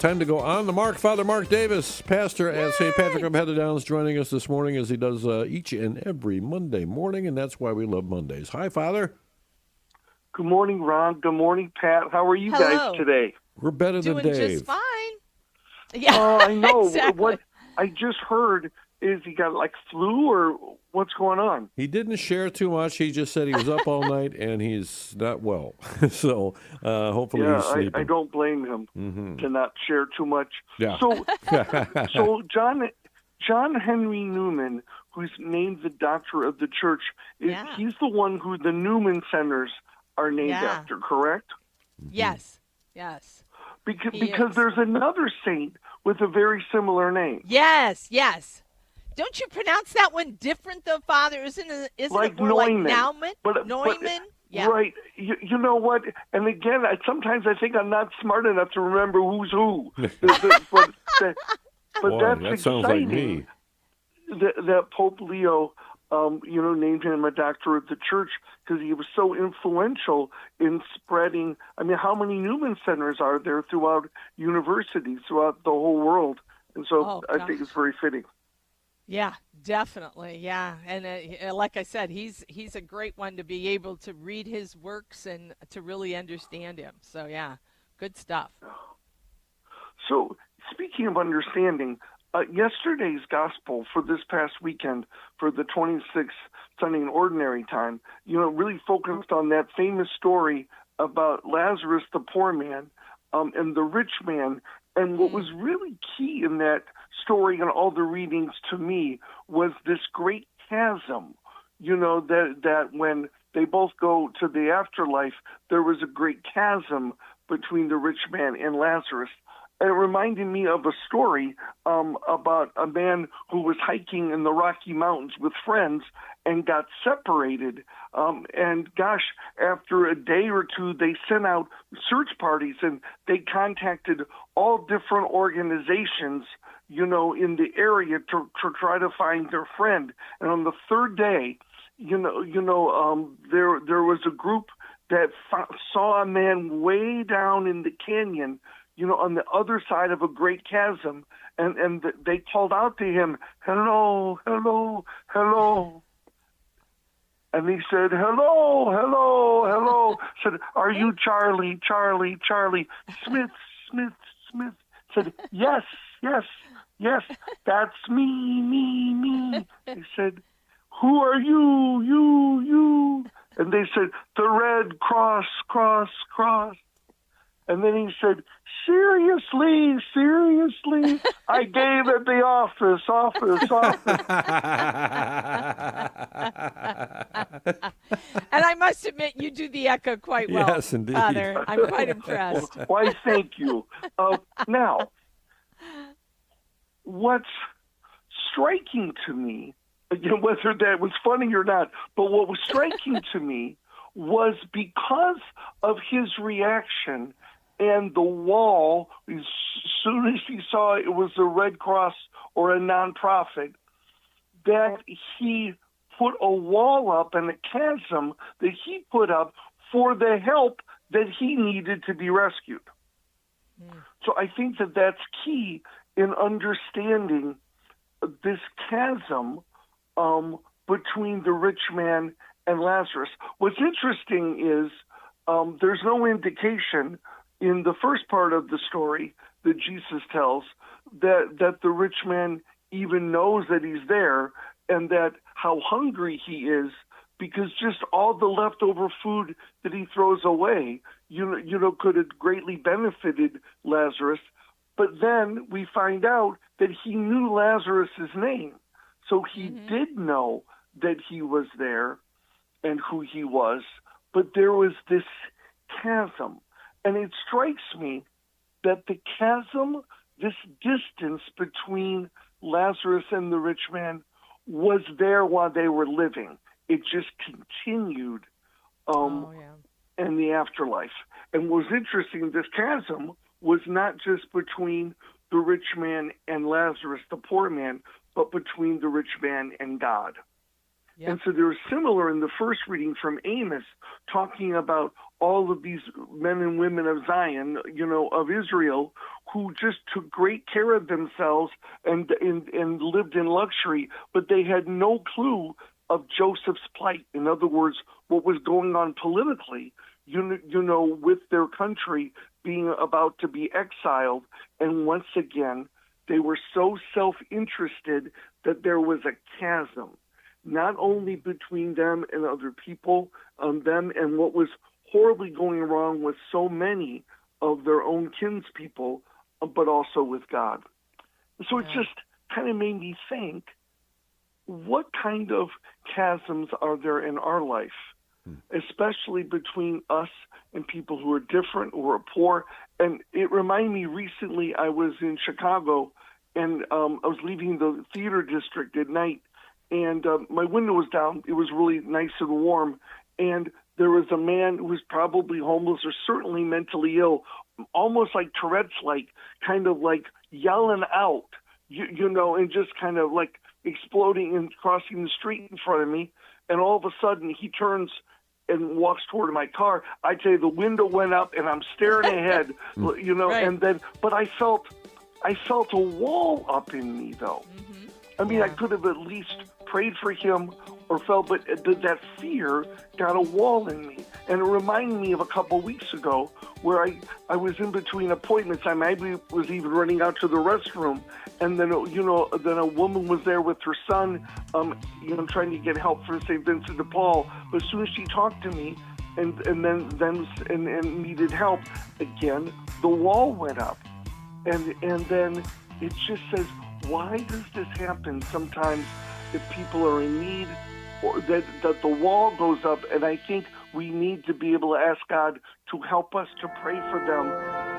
Time to go on the mark. Father Mark Davis, pastor at St. Patrick of Heather Downs, joining us this morning as he does each and every Monday morning, and that's why we love Mondays. Hi, Father. Good morning, Ron. Good morning, Pat. How are you guys today? We're better than Dave. Doing just fine. Yeah, I know. exactly. What I just heard is he got like flu or what's going on? He didn't share too much. He just said he was up all night and he's not well. So hopefully he's sleeping. I don't blame him to not share too much. Yeah. So John Henry Newman, who's named the Doctor of the Church, he's the one who the Newman Centers are named after, correct? Yes. Because there's another saint with a very similar name. Yes. Don't you pronounce that one different, though, Father? Isn't like it more Neumann. like Naumann? But, Neumann? Yeah. Right. You know what? And again, sometimes I think I'm not smart enough to remember who's who. but Boy, that's that sounds like me. That Pope Leo, named him a Doctor of the Church because he was so influential in spreading. I mean, how many Newman Centers are there throughout universities, throughout the whole world? And so I think it's very fitting. Yeah, definitely. Yeah. And like I said, he's a great one to be able to read his works and to really understand him. So, yeah, good stuff. So, speaking of understanding, yesterday's gospel for this past weekend, for the 26th Sunday in Ordinary Time, really focused on that famous story about Lazarus, the poor man, and the rich man. And what was really key in that story and all the readings to me was this great chasm, that when they both go to the afterlife, there was a great chasm between the rich man and Lazarus. And it reminded me of a story about a man who was hiking in the Rocky Mountains with friends and got separated. And after a day or two, they sent out search parties and they contacted all different organizations, in the area to try to find their friend. And on the third day, there was a group that saw a man way down in the canyon, on the other side of a great chasm, and they called out to him, "Hello, hello, hello." And he said, "Hello, hello, hello." Said, "Are you Charlie, Charlie, Charlie? Smith, Smith, Smith." Said, "Yes, yes, yes, that's me. He said, "Who are you, you?" And they said, "The Red Cross, cross, cross." And then he said, seriously, I gave at the office. And I must admit, you do the echo quite well, yes, indeed. Father. I'm quite impressed. Why, thank you. Now, what's striking to me, whether that was funny or not, but what was striking to me was because of his reaction and the wall, as soon as he saw it was a Red Cross or a nonprofit, that he put a wall up and a chasm that he put up for the help that he needed to be rescued. So I think that that's key in understanding this chasm between the rich man and Lazarus. What's interesting is there's no indication in the first part of the story that Jesus tells that the rich man even knows that he's there and that how hungry he is, because just all the leftover food that he throws away, could have greatly benefited Lazarus. But then we find out that he knew Lazarus's name. So he did know that he was there and who he was, but there was this chasm. And it strikes me that the chasm, this distance between Lazarus and the rich man, was there while they were living. It just continued in the afterlife. And what was interesting, this chasm was not just between the rich man and Lazarus, the poor man, but between the rich man and God. Yep. And so they're similar in the first reading from Amos, talking about all of these men and women of Zion, of Israel, who just took great care of themselves and lived in luxury, but they had no clue of Joseph's plight. In other words, what was going on politically, with their country being about to be exiled. And once again, they were so self-interested that there was a chasm, not only between them and other people, them and what was horribly going wrong with so many of their own kinspeople, but also with God. So it just kind of made me think, what kind of chasms are there in our life, especially between us and people who are different, who are poor? And it reminded me recently, I was in Chicago, and I was leaving the theater district at night, and my window was down. It was really nice and warm, and there was a man who was probably homeless or certainly mentally ill, almost like Tourette's-like, kind of like yelling out, and just kind of like exploding and crossing the street in front of me. And all of a sudden, he turns and walks toward my car. I tell you, the window went up, and I'm staring ahead, Right. and then, but I felt a wall up in me, though. Mm-hmm. I mean, I could have at least prayed for him or felt, but that fear got a wall in me. And it reminded me of a couple weeks ago where I was in between appointments. I maybe was even running out to the restroom, and then, then a woman was there with her son, trying to get help for St. Vincent de Paul. But as soon as she talked to me and needed help, again, the wall went up. And then it just says, why does this happen sometimes if people are in need, or that the wall goes up? And I think we need to be able to ask God to help us to pray for them